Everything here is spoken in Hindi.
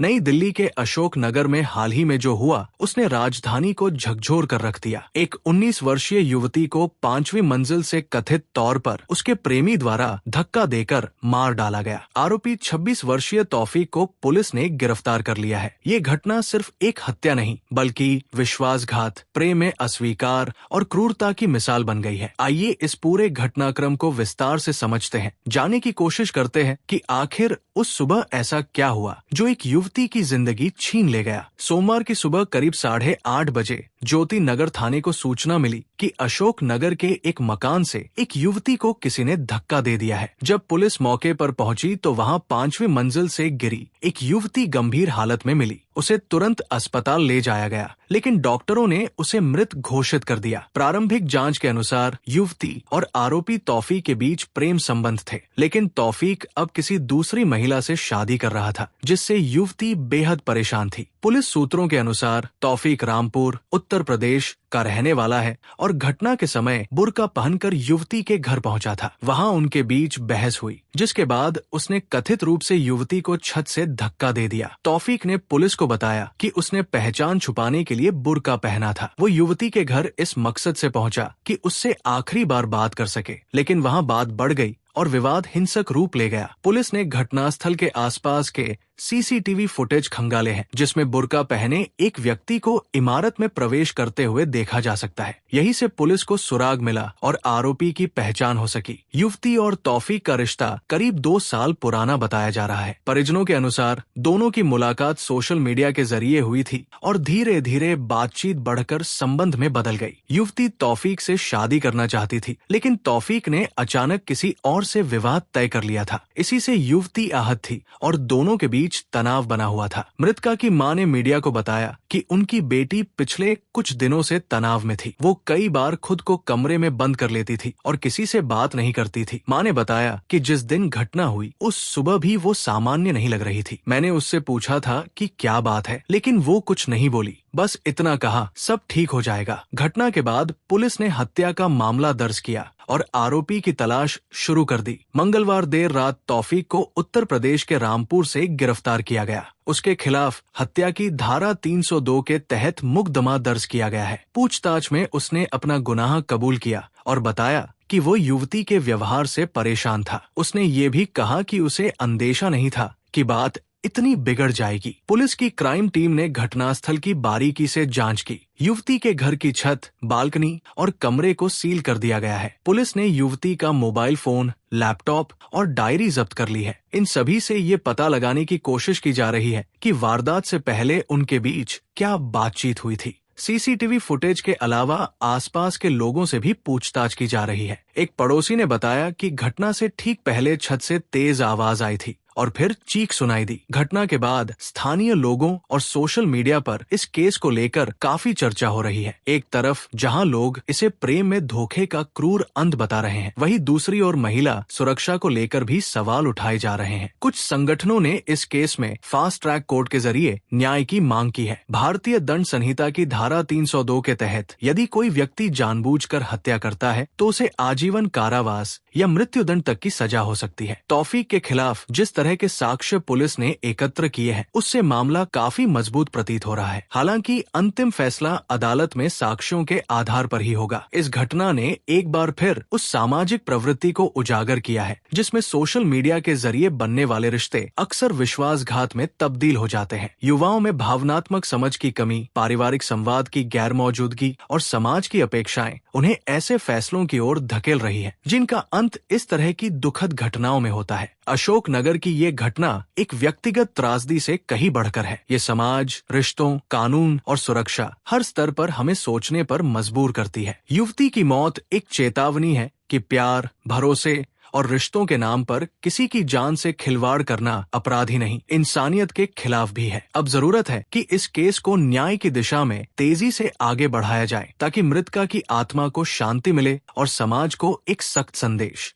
नई दिल्ली के अशोक नगर में हाल ही में जो हुआ उसने राजधानी को झकझोर कर रख दिया। एक 19 वर्षीय युवती को 5वीं मंजिल से कथित तौर पर उसके प्रेमी द्वारा धक्का देकर मार डाला गया। आरोपी 26 वर्षीय तौफीक को पुलिस ने गिरफ्तार कर लिया है। ये घटना सिर्फ एक हत्या नहीं बल्कि विश्वासघात, प्रेम में अस्वीकार और क्रूरता की मिसाल बन गई है। आइए इस पूरे घटनाक्रम को विस्तार से समझते हैं, जानने की कोशिश करते हैं कि आखिर उस सुबह ऐसा क्या हुआ जो एक युवती की जिंदगी छीन ले गया। सोमवार की सुबह करीब 8:30 बजे ज्योति नगर थाने को सूचना मिली कि अशोक नगर के एक मकान से एक युवती को किसी ने धक्का दे दिया है। जब पुलिस मौके पर पहुंची तो वहां 5वीं मंजिल से गिरी एक युवती गंभीर हालत में मिली। उसे तुरंत अस्पताल ले जाया गया, लेकिन डॉक्टरों ने उसे मृत घोषित कर दिया। प्रारंभिक जांच के अनुसार युवती और आरोपी तौफीक के बीच प्रेम संबंध थे, लेकिन तौफीक अब किसी दूसरी महिला से शादी कर रहा था, जिससे युवती बेहद परेशान थी। पुलिस सूत्रों के अनुसार तौफीक रामपुर, उत्तर प्रदेश का रहने वाला है और घटना के समय बुर्का पहनकर युवती के घर पहुंचा था। वहां उनके बीच बहस हुई, जिसके बाद उसने कथित रूप से युवती को छत से धक्का दे दिया। तौफीक ने पुलिस को बताया कि उसने पहचान छुपाने के लिए बुर्का पहना था। वो युवती के घर इस मकसद से पहुंचा कि उससे आखिरी बार बात कर सके, लेकिन वहां बात बढ़ गई और विवाद हिंसक रूप ले गया। पुलिस ने घटनास्थल के आसपास के सीसीटीवी फुटेज खंगाले हैं, जिसमें बुर्का पहने एक व्यक्ति को इमारत में प्रवेश करते हुए देखा जा सकता है। यहीं से पुलिस को सुराग मिला और आरोपी की पहचान हो सकी। युवती और तौफीक का रिश्ता करीब 2 साल पुराना बताया जा रहा है। परिजनों के अनुसार दोनों की मुलाकात सोशल मीडिया के जरिए हुई थी और धीरे धीरे बातचीत बढ़कर संबंध में बदल गई। युवती तौफीक से शादी करना चाहती थी, लेकिन तौफीक ने अचानक किसी और से विवाद तय कर लिया था। इसी से युवती आहत थी और दोनों के बीच तनाव बना हुआ था। मृतका की मां ने मीडिया को बताया कि उनकी बेटी पिछले कुछ दिनों से तनाव में थी। वो कई बार खुद को कमरे में बंद कर लेती थी और किसी से बात नहीं करती थी। मां ने बताया कि जिस दिन घटना हुई उस सुबह भी वो सामान्य नहीं लग रही थी। मैंने उससे पूछा था कि क्या बात है, लेकिन वो कुछ नहीं बोली, बस इतना कहा सब ठीक हो जाएगा। घटना के बाद पुलिस ने हत्या का मामला दर्ज किया और आरोपी की तलाश शुरू कर दी। मंगलवार देर रात तौफीक को उत्तर प्रदेश के रामपुर से गिरफ्तार किया गया। उसके खिलाफ हत्या की धारा 302 के तहत मुकदमा दर्ज किया गया है। पूछताछ में उसने अपना गुनाह कबूल किया और बताया कि वो युवती के व्यवहार से परेशान था। उसने ये भी कहा कि उसे अंदेशा नहीं था कि बात इतनी बिगड़ जाएगी। पुलिस की क्राइम टीम ने घटनास्थल की बारीकी से जांच की। युवती के घर की छत, बालकनी और कमरे को सील कर दिया गया है। पुलिस ने युवती का मोबाइल फोन, लैपटॉप और डायरी जब्त कर ली है। इन सभी से ये पता लगाने की कोशिश की जा रही है कि वारदात से पहले उनके बीच क्या बातचीत हुई थी। सीसीटीवी फुटेज के अलावा आसपास के लोगों से भी पूछताछ की जा रही है। एक पड़ोसी ने बताया कि घटना से ठीक पहले छत से तेज आवाज आई थी और फिर चीख सुनाई दी। घटना के बाद स्थानीय लोगों और सोशल मीडिया पर इस केस को लेकर काफी चर्चा हो रही है। एक तरफ जहां लोग इसे प्रेम में धोखे का क्रूर अंत बता रहे हैं, वहीं दूसरी ओर महिला सुरक्षा को लेकर भी सवाल उठाए जा रहे हैं। कुछ संगठनों ने इस केस में फास्ट ट्रैक कोर्ट के जरिए न्याय की मांग की है। भारतीय दंड संहिता की धारा 302 के तहत यदि कोई व्यक्ति जानबूझकर हत्या करता है तो उसे आजीवन कारावास या मृत्युदंड तक की सजा हो सकती है। तौफीक के खिलाफ जिस तरह के साक्ष्य पुलिस ने एकत्र किए हैं, उससे मामला काफी मजबूत प्रतीत हो रहा है। हालांकि अंतिम फैसला अदालत में साक्ष्यों के आधार पर ही होगा। इस घटना ने एक बार फिर उस सामाजिक प्रवृत्ति को उजागर किया है जिसमें सोशल मीडिया के जरिए बनने वाले रिश्ते अक्सर विश्वासघात में तब्दील हो जाते हैं। युवाओं में भावनात्मक समझ की कमी, पारिवारिक संवाद की गैर मौजूदगी और समाज की अपेक्षाएं उन्हें ऐसे फैसलों की ओर धकेल रही है जिनका अंत इस तरह की दुखद घटनाओं में होता है। अशोक नगर की ये घटना एक व्यक्तिगत त्रासदी से कहीं बढ़कर है। ये समाज, रिश्तों, कानून और सुरक्षा हर स्तर पर हमें सोचने पर मजबूर करती है। युवती की मौत एक चेतावनी है कि प्यार, भरोसे और रिश्तों के नाम पर किसी की जान से खिलवाड़ करना अपराध ही नहीं, इंसानियत के खिलाफ भी है। अब जरूरत है कि इस केस को न्याय की दिशा में तेजी से आगे बढ़ाया जाए ताकि मृतका की आत्मा को शांति मिले और समाज को एक सख्त संदेश